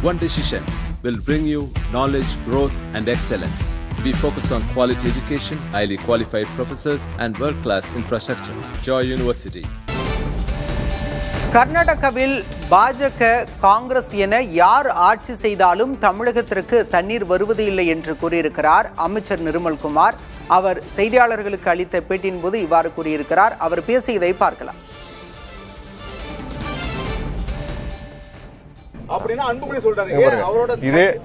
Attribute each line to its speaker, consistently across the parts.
Speaker 1: One decision will bring you knowledge, growth, and excellence. We focus on quality education, highly qualified professors, and world-class infrastructure. Joy University.
Speaker 2: கர்நாடகாவில் பாஜக, காங்கிரஸ் என யார் ஆட்சி செய்தாலும் தமிழகத்திற்கு தண்ணீர் வருவது இல்லை என்று கூறியிருக்கிறார் அமைச்சர் நிர்மல்குமார். அவர் செய்தியாளர்களுக்கு அளித்த பேட்டியின் போது இவ்வாறு கூறியிருக்கிறார். அவர் பேசியதை பார்க்கலாம்.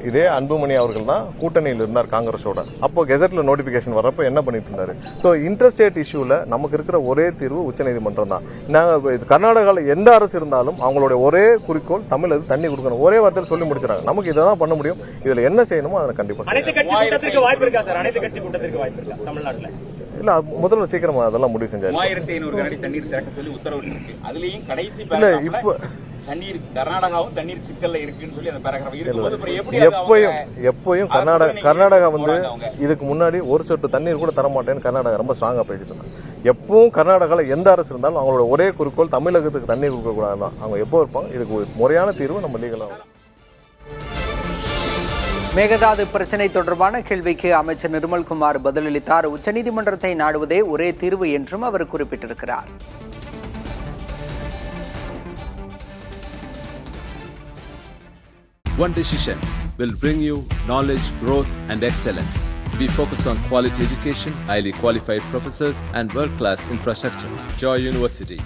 Speaker 3: இதே அன்புமணி அவர்கள் தான் கூட்டணியில் இருந்தார் காங்கிரஸோட. அப்போ கெசட்ல நோட்டிபிகேஷன் வரப்ப என்ன பண்ணிட்டு இருந்தாரு? சோ இன்டர்ஸ்டேட் இஷ்யூல நமக்கு இருக்கிற ஒரே தீர்வு உச்சநீதிமன்றம் தான். நாங்க கர்நாடகாவில் எந்த அரசு இருந்தாலும் அவங்களுடைய ஒரே குறிக்கோள் தமிழுக்கு தண்ணி கொடுக்கணும். ஒரே வார்த்தையில் சொல்லி முடிச்சிடாங்க. நமக்கு இதான் பண்ண முடியும். இதுல என்ன செய்யணுமோ அதை கண்டிப்பா இல்ல முதல்ல சீக்கிரமா அதெல்லாம் முடிவு செஞ்சாரு.
Speaker 4: 1500 கனடி தண்ணீர் திறக்க சொல்லி உத்தரவு இருக்கு. அதுலயும் கடைசி
Speaker 3: இல்ல இப்ப
Speaker 4: தண்ணீர் கர்நாடகாவும் தண்ணீர் சிக்கல்ல இருக்குன்னு சொல்லி அந்த பேராகிராஃப் இருக்கு.
Speaker 3: எப்பயும் கர்நாடகா வந்து இதுக்கு முன்னாடி ஒரு சொட்டு தண்ணீர் கூட தர மாட்டேன்னு கர்நாடகா ரொம்ப ஸ்ட்ராங்கா பேசிட்டு இருந்தாங்க. எப்பவும் கர்நாடகாவில் எந்த அரசு இருந்தாலும் அவங்களோட ஒரே குறிக்கோள் தமிழகத்துக்கு தண்ணீர் கொடுக்க கூடாதுதான். அவங்க எப்போ இருப்பாங்க. இதுக்கு முறையான தீர்வு நம்ம லீகலா.
Speaker 2: மேகதாது பிரச்சினை தொடர்பான கேள்விக்கு அமைச்சர் நிர்மல்குமார் பதிலளித்தார். உச்சநீதிமன்றத்தை நாடுவதே ஒரே தீர்வு என்றும் அவர் குறிப்பிட்டிருக்கிறார்.
Speaker 1: One decision will bring you knowledge, growth, and excellence. We focus on quality education, highly qualified professors, and world-class infrastructure. Joy University.